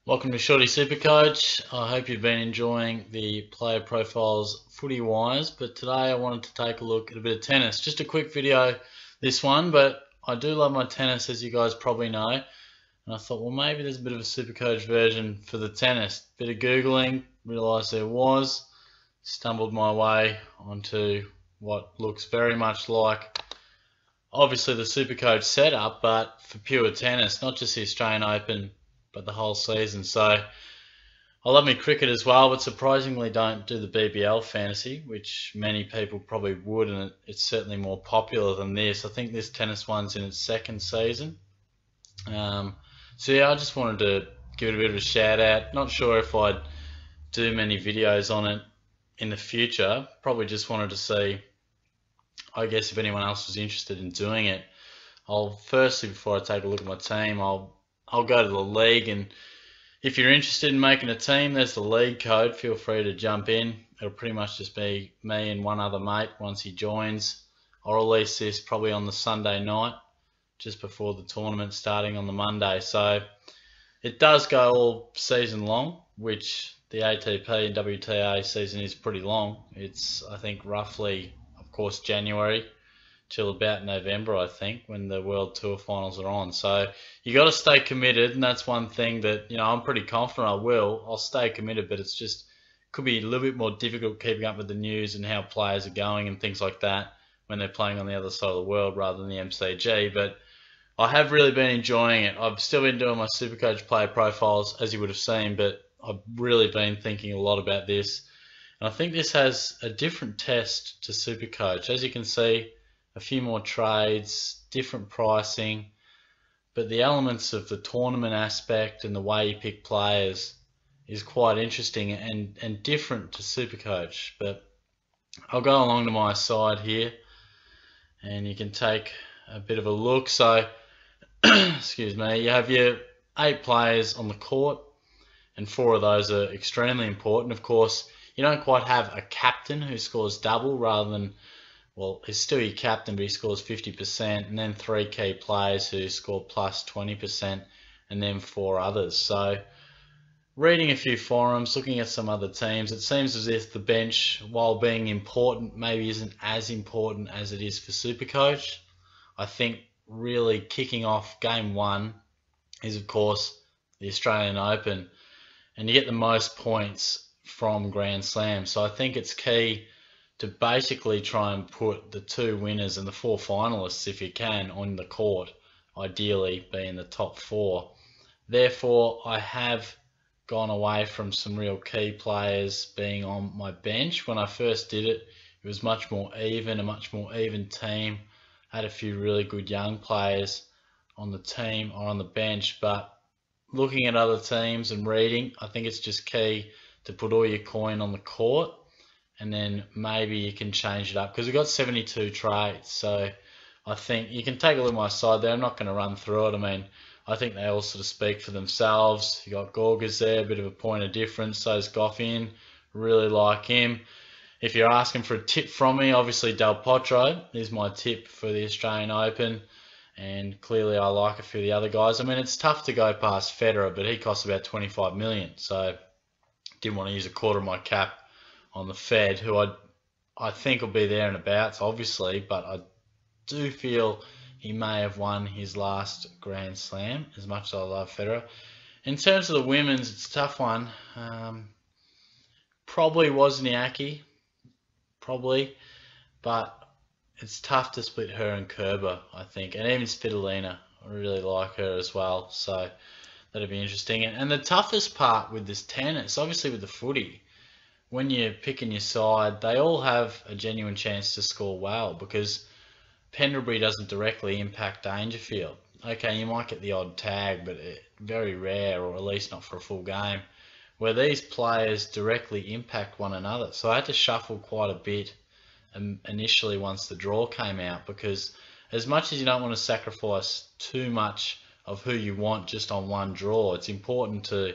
Welcome to Shorty SuperCoach. I hope you've been enjoying the player profiles footy-wise, but today I wanted to take a look at a bit of tennis. Just a quick video, this one, but I do love my tennis, as you guys probably know, and I thought, well, maybe there's a bit of a SuperCoach version for the tennis. Bit of Googling, realised there was, stumbled my way onto what looks very much like, obviously, the SuperCoach setup, but for pure tennis, not just the Australian Open, but the whole season. So I love me cricket as well, but surprisingly don't do the BBL fantasy, which many people probably would, and it's certainly more popular than this. I think this tennis one's in its second season. So yeah, I just wanted to give it a bit of a shout out. Not sure if I'd do many videos on it in the future. Probably just wanted to see, I guess, if anyone else was interested in doing it. Firstly, before I take a look at my team, I'll go to the league, and if you're interested in making a team, there's the league code. Feel free to jump in. It'll pretty much just be me and one other mate once he joins. I'll release this probably on the Sunday night, just before the tournament starting on the Monday. So it does go all season long, which the ATP and WTA season is pretty long. It's, I think, roughly, of course, January till about November, I think, when the World Tour finals are on. So you got to stay committed, and that's one thing that, I'm pretty confident I will. I'll stay committed, but it's just could be a little bit more difficult keeping up with the news and how players are going and things like that when they're playing on the other side of the world rather than the MCG. But I have really been enjoying it. I've still been doing my SuperCoach player profiles, as you would have seen, but I've really been thinking a lot about this. And I think this has a different test to SuperCoach. As you can see, a few more trades, different pricing, but the elements of the tournament aspect and the way you pick players is quite interesting and different to SuperCoach. But I'll go along to my side here and you can take a bit of a look. So, excuse me, you have your 8 players on the court, and 4 of those are extremely important. Of course, you don't quite have a captain who scores double rather than, well, he's still your captain, but he scores 50%, and then 3 key players who score plus 20%, and then 4 others. So, reading a few forums, looking at some other teams, it seems as if the bench, while being important, maybe isn't as important as it is for SuperCoach. I think really kicking off game 1 is, of course, the Australian Open, and you get the most points from Grand Slam. So I think it's key to basically try and put the 2 winners and the 4 finalists, if you can, on the court, ideally being the top 4. Therefore, I have gone away from some real key players being on my bench. When I first did it, it was much more even, a much more even team. I had a few really good young players on the team or on the bench, but looking at other teams and reading, I think it's just key to put all your coin on the court, and then maybe you can change it up, because we've got 72 trades. So I think you can take a look at my side there. I'm not going to run through it. I mean, I think they all sort of speak for themselves. You got Gorgas there, a bit of a point of difference. So's Goffin, really like him. If you're asking for a tip from me, obviously Del Potro is my tip for the Australian Open, and clearly I like a few of the other guys. I mean, it's tough to go past Federer, but he costs about 25 million, so didn't want to use a quarter of my cap on the Fed, who I think will be there and abouts, obviously, but I do feel he may have won his last Grand Slam, as much as I love Federer. In terms of the women's, it's a tough one. Probably Wozniacki, probably, but it's tough to split her and Kerber, I think, and even Svitolina. I really like her as well, so that'll be interesting. And the toughest part with this tennis, obviously with the footy, when you're picking your side, they all have a genuine chance to score well, because Pendlebury doesn't directly impact Dangerfield. Okay, you might get the odd tag, but very rare, or at least not for a full game, where these players directly impact one another. So I had to shuffle quite a bit initially once the draw came out, because as much as you don't want to sacrifice too much of who you want just on one draw, it's important to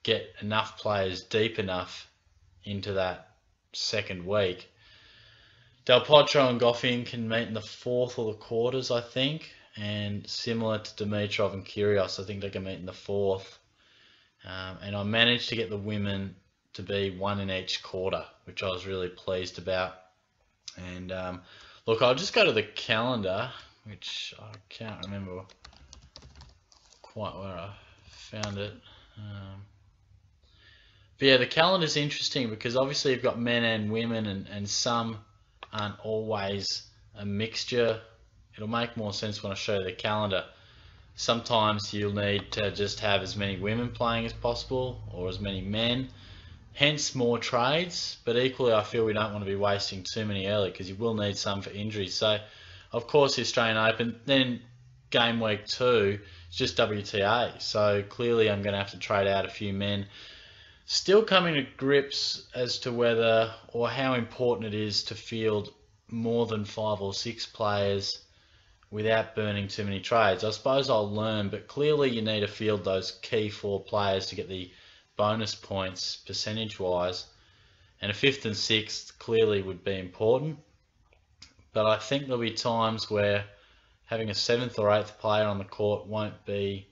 get enough players deep enough into that second week. Del Potro and Goffin can meet in the 4th or the quarters, I think, and similar to Dimitrov and Kyrgios, I think they can meet in the 4th. And I managed to get the women to be one in each quarter, which I was really pleased about. And look, I'll just go to the calendar, which I can't remember quite where I found it. But yeah, the calendar's interesting because obviously you've got men and women, and some aren't always a mixture. It'll make more sense when I show you the calendar. Sometimes you'll need to just have as many women playing as possible, or as many men, hence more trades. But equally, I feel we don't want to be wasting too many early because you will need some for injuries. So of course the Australian Open, then game week 2 is just WTA, so clearly I'm going to have to trade out a few men. Still coming to grips as to whether or how important it is to field more than 5 or 6 players without burning too many trades. I suppose I'll learn, but clearly you need to field those key 4 players to get the bonus points percentage wise, and a 5th and 6th clearly would be important. But I think there'll be times where having a 7th or 8th player on the court won't be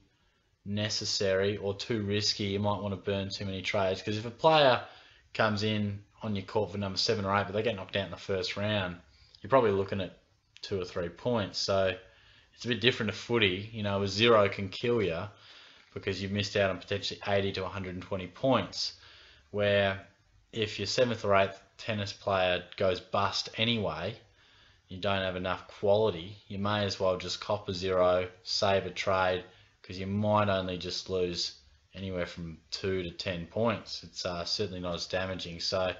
necessary or too risky. You might want to burn too many trades, because if a player comes in on your court for number 7 or 8 but they get knocked out in the first round, you're probably looking at 2 or 3 points. So it's a bit different to footy. You know, a 0 can kill you because you've missed out on potentially 80 to 120 points, where if your 7th or 8th tennis player goes bust anyway, you don't have enough quality, you may as well just cop a 0, save a trade, because you might only just lose anywhere from 2 to 10 points. It's certainly not as damaging. So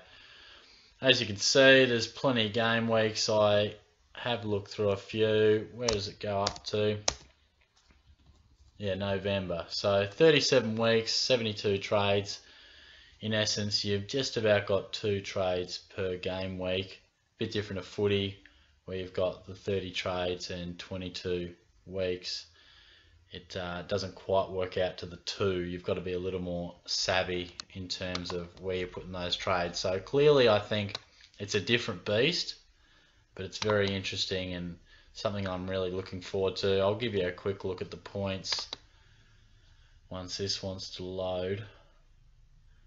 as you can see, there's plenty of game weeks. I have looked through a few. Where does it go up to? Yeah, November. So 37 weeks, 72 trades. In essence, you've just about got 2 trades per game week. A bit different to footy, where you've got the 30 trades and 22 weeks. It doesn't quite work out to the 2. You've got to be a little more savvy in terms of where you're putting those trades. So clearly I think it's a different beast, but it's very interesting and something I'm really looking forward to. I'll give you a quick look at the points once this wants to load.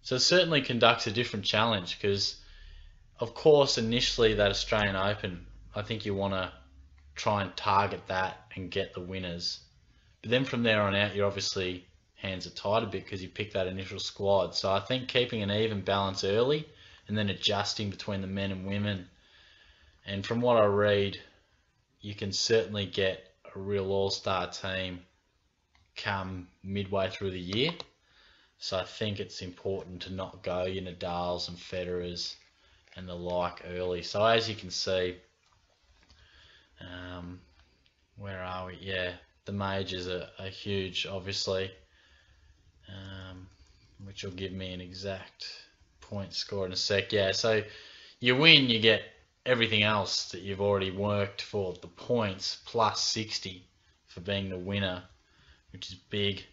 So it certainly conducts a different challenge, because of course initially that Australian Open, I think you want to try and target that and get the winners. But then from there on out, you're obviously hands are tied a bit because you pick that initial squad. So I think keeping an even balance early and then adjusting between the men and women. And from what I read, you can certainly get a real all-star team come midway through the year. So I think it's important to not go your Nadals and Federers and the like early. So as you can see, where are we? Yeah. The majors are huge, obviously, which will give me an exact point score in a sec. Yeah, so you win, you get everything else that you've already worked for, the points, plus 60 for being the winner, which is big.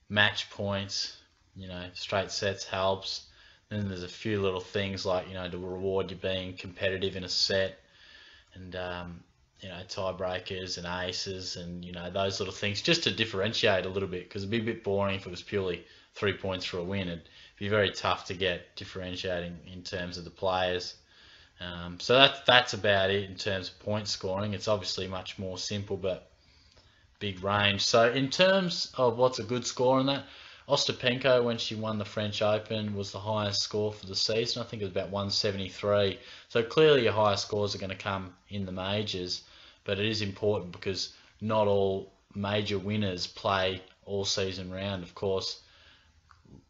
Match points, you know, straight sets helps. Then there's a few little things like, you know, to reward you being competitive in a set, and you know, tiebreakers and aces and, you know, those sort of things, just to differentiate a little bit, because it'd be a bit boring if it was purely 3 points for a win. It'd be very tough to get differentiating in terms of the players. So that's about it in terms of point scoring. It's obviously much more simple, but big range. So in terms of what's a good score on that, Ostapenko, when she won the French Open, was the highest score for the season. I think it was about 173. So clearly your highest scores are going to come in the majors, but it is important because not all major winners play all season round. Of course,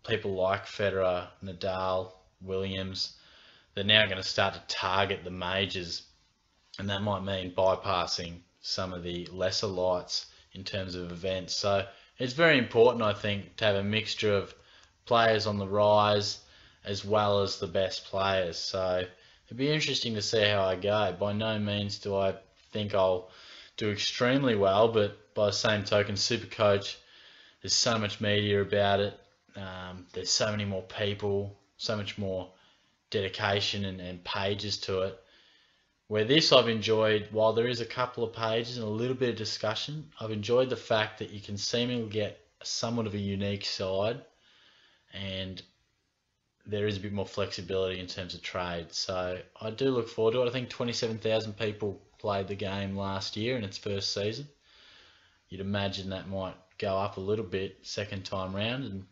people like Federer, Nadal, Williams, they're now going to start to target the majors, and that might mean bypassing some of the lesser lights in terms of events. So it's very important, I think, to have a mixture of players on the rise as well as the best players. So it'd be interesting to see how I go. By no means do I think I'll do extremely well, but by the same token, SuperCoach, there's so much media about it. There's so many more people, so much more dedication and pages to it. Where this I've enjoyed, while there is a couple of pages and a little bit of discussion, I've enjoyed the fact that you can seemingly get somewhat of a unique side and there is a bit more flexibility in terms of trades. So I do look forward to it. I think 27,000 people played the game last year in its first season. You'd imagine that might go up a little bit second time round, and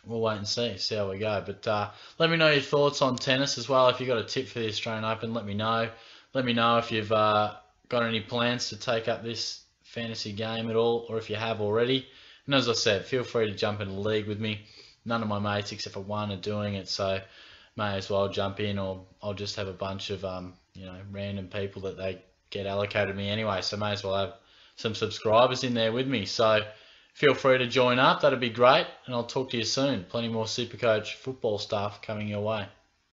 we'll wait and see how we go. But let me know your thoughts on tennis as well. If you've got a tip for the Australian Open, let me know. Let me know if you've got any plans to take up this fantasy game at all, or if you have already. And as I said, feel free to jump in a league with me. None of my mates except for one are doing it, so may as well jump in, or I'll just have a bunch of random people that they get allocated me anyway, so may as well have some subscribers in there with me. So feel free to join up, that'd be great, and I'll talk to you soon. Plenty more SuperCoach football stuff coming your way.